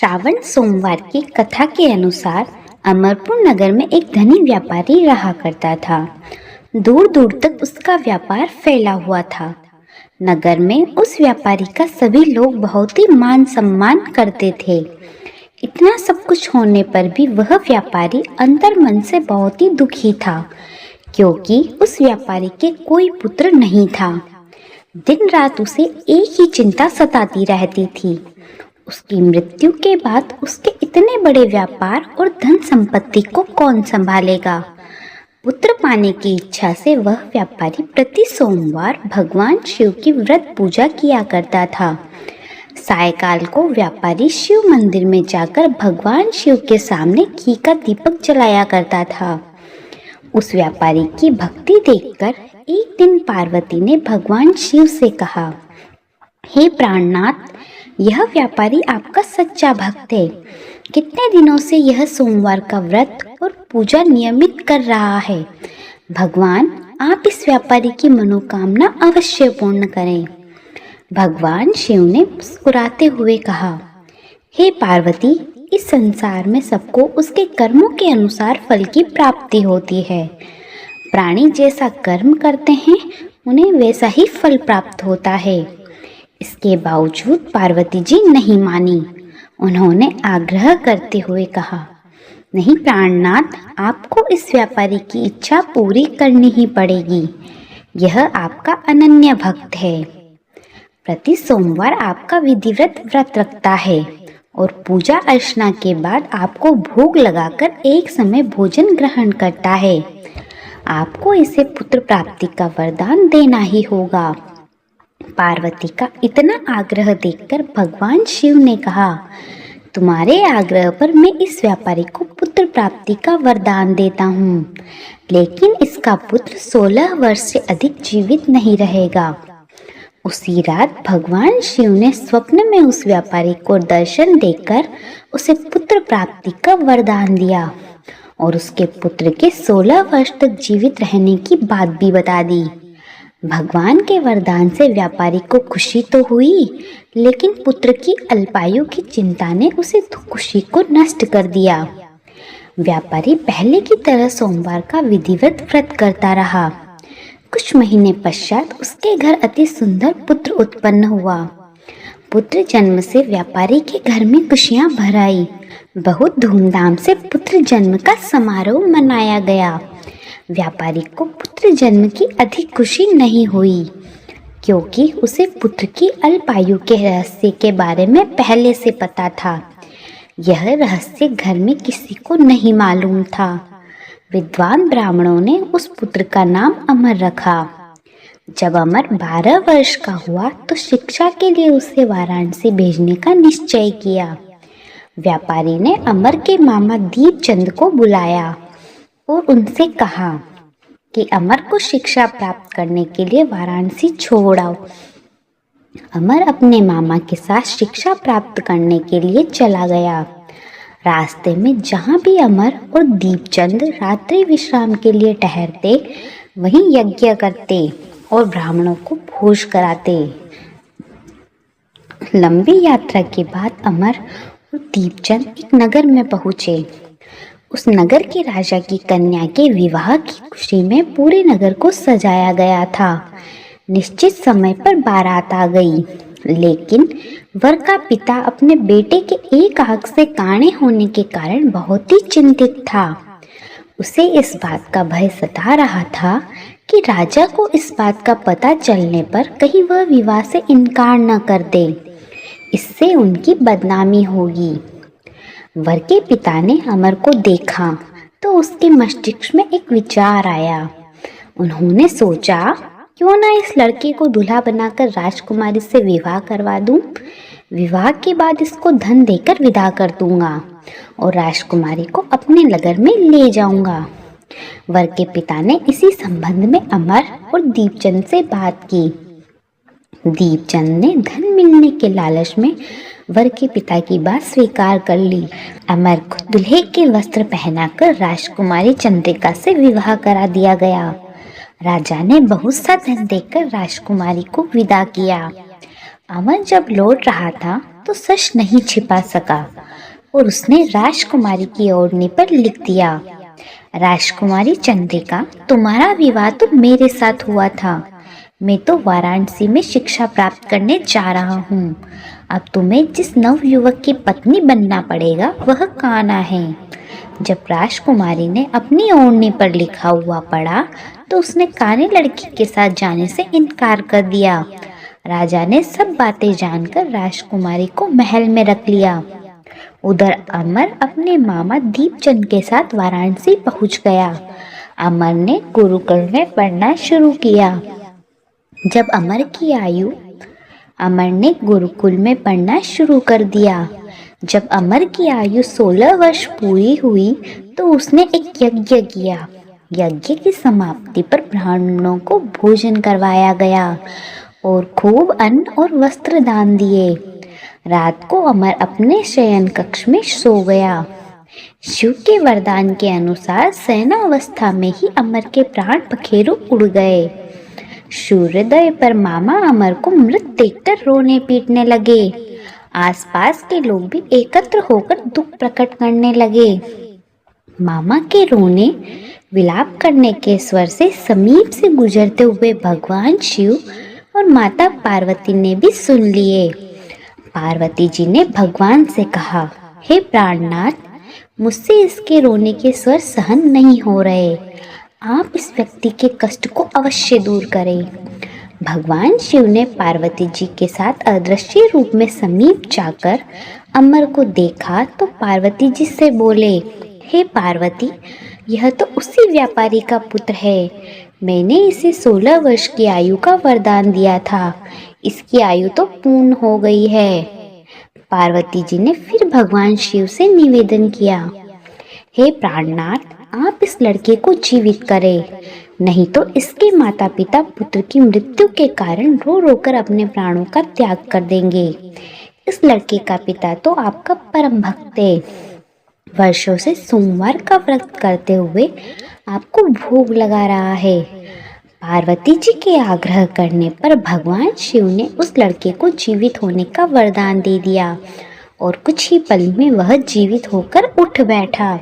श्रावण सोमवार की कथा के अनुसार अमरपुर नगर में एक धनी व्यापारी रहा करता था। दूर दूर तक उसका व्यापार फैला हुआ था। नगर में उस व्यापारी का सभी लोग बहुत ही मान सम्मान करते थे। इतना सब कुछ होने पर भी वह व्यापारी अंतर मन से बहुत ही दुखी था, क्योंकि उस व्यापारी के कोई पुत्र नहीं था। दिन रात उसे एक ही चिंता सताती रहती थी। उसकी मृत्यु के बाद उसके इतने बड़े व्यापार और धन संपत्ति को कौन संभालेगा। पुत्र पाने की इच्छा से वह व्यापारी प्रति सोमवार भगवान शिव की व्रत पूजा किया करता था। सायकाल को व्यापारी शिव मंदिर में जाकर भगवान शिव के सामने घी का दीपक जलाया करता था। उस व्यापारी की भक्ति देखकर एक दिन पार्वती ने भगवान शिव से कहा, हे प्राणनाथ, यह व्यापारी आपका सच्चा भक्त है। कितने दिनों से यह सोमवार का व्रत और पूजा नियमित कर रहा है। भगवान, आप इस व्यापारी की मनोकामना अवश्य पूर्ण करें। भगवान शिव ने मुस्कुराते हुए कहा, हे पार्वती, इस संसार में सबको उसके कर्मों के अनुसार फल की प्राप्ति होती है। प्राणी जैसा कर्म करते हैं उन्हें वैसा ही फल प्राप्त होता है। इसके बावजूद पार्वती जी नहीं मानी। उन्होंने आग्रह करते हुए कहा, नहीं प्राणनाथ, आपको इस व्यापारी की इच्छा पूरी करनी ही पड़ेगी। यह आपका अनन्य भक्त है। प्रति सोमवार आपका विधिवत व्रत रखता है और पूजा अर्चना के बाद आपको भोग लगाकर एक समय भोजन ग्रहण करता है। आपको इसे पुत्र प्राप्ति का वरदान देना ही होगा। पार्वती का इतना आग्रह देखकर भगवान शिव ने कहा, तुम्हारे आग्रह पर मैं इस व्यापारी को पुत्र प्राप्ति का वरदान देता हूँ, लेकिन इसका पुत्र 16 वर्ष से अधिक जीवित नहीं रहेगा। उसी रात भगवान शिव ने स्वप्न में उस व्यापारी को दर्शन देकर उसे पुत्र प्राप्ति का वरदान दिया और उसके पुत्र के 16 वर्ष तक जीवित रहने की बात भी बता दी। भगवान के वरदान से व्यापारी को खुशी तो हुई, लेकिन पुत्र की अल्पायु की चिंता ने उसे खुशी को नष्ट कर दिया। व्यापारी पहले की तरह सोमवार का विधिवत व्रत करता रहा। कुछ महीने पश्चात उसके घर अति सुंदर पुत्र उत्पन्न हुआ। पुत्र जन्म से व्यापारी के घर में खुशियां भर आई। बहुत धूमधाम से पुत्र जन्म का समारोह मनाया गया। व्यापारी को पुत्र जन्म की अधिक खुशी नहीं हुई, क्योंकि उसे पुत्र की अल्पायु के रहस्य के बारे में पहले से पता था। यह रहस्य घर में किसी को नहीं मालूम था। विद्वान ब्राह्मणों ने उस पुत्र का नाम अमर रखा। जब अमर 12 वर्ष का हुआ तो शिक्षा के लिए उसे वाराणसी भेजने का निश्चय किया। व्यापारी ने अमर के मामा दीपचंद को बुलाया और उनसे कहा कि अमर को शिक्षा प्राप्त करने के लिए वाराणसी छोड़ आओ। अमर अपने मामा के साथ शिक्षा प्राप्त करने के लिए चला गया। रास्ते में जहाँ भी अमर और दीपचंद रात्रि विश्राम के लिए ठहरते, वहीं यज्ञ करते और ब्राह्मणों को भोज कराते। लंबी यात्रा के बाद अमर और दीपचंद एक नगर में पहुँचे। उस नगर के राजा की कन्या के विवाह की खुशी में पूरे नगर को सजाया गया था। निश्चित समय पर बारात आ गई, लेकिन वर का पिता अपने बेटे के एक आंख से काणे होने के कारण बहुत ही चिंतित था। उसे इस बात का भय सता रहा था कि राजा को इस बात का पता चलने पर कहीं वह विवाह से इनकार न कर दे। इससे उनकी बदनामी होगी। वर के पिता ने अमर को देखा तो उसके मस्तिष्क में एक विचार आया। उन्होंने सोचा, क्यों ना इस लड़के को दूल्हा बनाकर राजकुमारी से विवाह करवा दूं। विवाह के बाद इसको धन देकर विदा कर दूंगा और राजकुमारी को अपने नगर में ले जाऊंगा। वर के पिता ने इसी संबंध में अमर और दीपचंद से बात की। दीपचंद ने धन मिलने के लालच में वर के पिता की बात स्वीकार कर ली। अमर को दूल्हे के वस्त्र पहनाकर राजकुमारी चंद्रिका से विवाह करा दिया गया। राजा ने बहुत सा धन देकर राजकुमारी को विदा किया। अमर जब लौट रहा था तो सच नहीं छिपा सका। और उसने राजकुमारी की ओढ़नी पर लिख दिया, राजकुमारी चंद्रिका, तुम्हारा विवाह तो मेरे साथ हुआ था। मैं तो वाराणसी में शिक्षा प्राप्त करने जा रहा हूँ। अब तुम्हें जिस नवयुवक की पत्नी बनना पड़ेगा वह कान्हा है। जब राजकुमारी ने अपनी ओढ़नी पर लिखा हुआ पढ़ा तो उसने काने लड़की के साथ जाने से इनकार कर दिया। राजा ने सब बातें जानकर राजकुमारी को महल में रख लिया। उधर अमर अपने मामा दीपचंद के साथ वाराणसी पहुंच गया। अमर ने गुरुकुल में पढ़ना शुरू किया। जब अमर ने गुरुकुल में पढ़ना शुरू कर दिया। जब अमर की आयु 16 वर्ष पूरी हुई तो उसने एक यज्ञ किया। यज्ञ की समाप्ति पर ब्राह्मणों को भोजन करवाया गया और खूब अन्न और वस्त्र दान दिए। रात को अमर अपने शयन कक्ष में सो गया। शिव के वरदान के अनुसार शयनावस्था में ही अमर के प्राण पखेरु उड़ गए। सूर्योदय पर मामा अमर को मृत देखकर रोने पीटने लगे। आसपास के लोग भी एकत्र होकर दुख प्रकट करने लगे। मामा के रोने विलाप करने के स्वर से समीप से गुजरते हुए भगवान शिव और माता पार्वती ने भी सुन लिए। पार्वती जी ने भगवान से कहा, हे प्राणनाथ, मुझसे इसके रोने के स्वर सहन नहीं हो रहे। आप इस व्यक्ति के कष्ट को अवश्य दूर करें। भगवान शिव ने पार्वती जी के साथ अदृश्य रूप में समीप जाकर अमर को देखा तो पार्वती जी से बोले, हे पार्वती, यह तो उसी व्यापारी का पुत्र है। मैंने इसे 16 वर्ष की आयु का वरदान दिया था। इसकी आयु तो पूर्ण हो गई है। पार्वती जी ने फिर भगवान शिव से निवेदन किया, हे प्राणनाथ, आप इस लड़के को जीवित करें, नहीं तो इसके माता पिता पुत्र की मृत्यु के कारण रो रोकर अपने प्राणों का त्याग कर देंगे। इस लड़के का पिता तो आपका परम भक्त है। वर्षों से सोमवार का व्रत करते हुए आपको भोग लगा रहा है। पार्वती जी के आग्रह करने पर भगवान शिव ने उस लड़के को जीवित होने का वरदान दे दिया और कुछ ही पल में वह जीवित होकर उठ बैठा।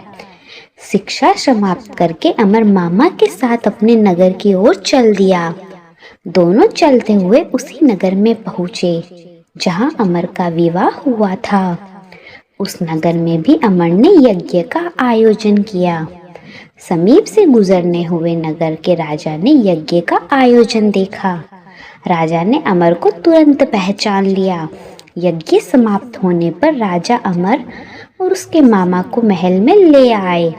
शिक्षा समाप्त करके अमर मामा के साथ अपने नगर की ओर चल दिया। दोनों चलते हुए उसी नगर में पहुंचे जहां अमर का विवाह हुआ था। उस नगर में भी अमर ने यज्ञ का आयोजन किया। समीप से गुजरने हुए नगर के राजा ने यज्ञ का आयोजन देखा। राजा ने अमर को तुरंत पहचान लिया। यज्ञ समाप्त होने पर राजा अमर और उसके मामा को महल में ले आए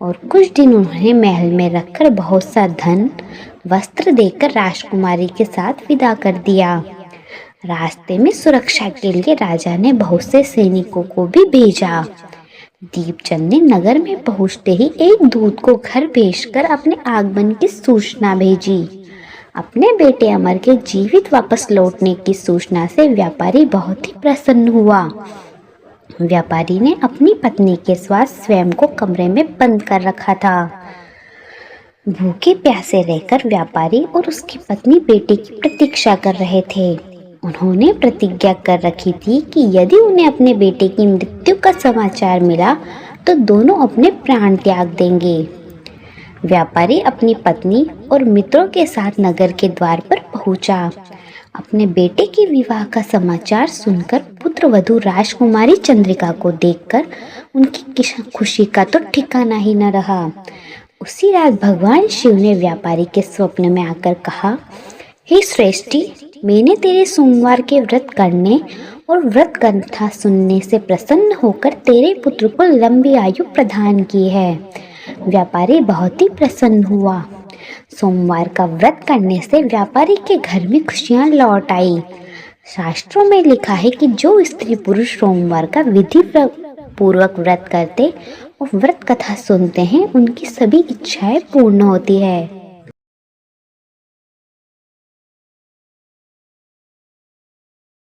और कुछ दिन उन्हें महल में रखकर बहुत सा धन वस्त्र देकर राजकुमारी के साथ विदा कर दिया। रास्ते में सुरक्षा के लिए राजा ने बहुत से सैनिकों को भी भेजा। दीपचंद ने नगर में पहुंचते ही एक दूत को घर भेजकर अपने आगमन की सूचना भेजी। अपने बेटे अमर के जीवित वापस लौटने की सूचना से व्यापारी बहुत ही प्रसन्न हुआ। व्यापारी ने अपनी पत्नी के साथ स्वयं को कमरे में बंद कर रखा था। भूखे प्यासे रहकर व्यापारी और उसकी पत्नी बेटे की प्रतीक्षा कर रहे थे। उन्होंने प्रतिज्ञा कर रखी थी कि यदि उन्हें अपने बेटे की मृत्यु का समाचार मिला तो दोनों अपने प्राण त्याग देंगे। व्यापारी अपनी पत्नी और मित्रों के साथ नगर के द्वार पर पहुंचा। अपने बेटे के विवाह का समाचार सुनकर पुत्र वधू राजकुमारी चंद्रिका को देखकर उनकी खुशी का तो ठिकाना ही न रहा। उसी रात भगवान शिव ने व्यापारी के स्वप्न में आकर कहा, हे श्रेष्ठी, मैंने तेरे सोमवार के व्रत करने और व्रत कथा सुनने से प्रसन्न होकर तेरे पुत्र को लंबी आयु प्रदान की है। व्यापारी बहुत ही प्रसन्न हुआ। सोमवार का व्रत करने से व्यापारी के घर में खुशियां लौट आई। शास्त्रों में लिखा है कि जो स्त्री पुरुष सोमवार का विधि पूर्वक व्रत करते और व्रत कथा सुनते हैं उनकी सभी इच्छाएं पूर्ण होती है।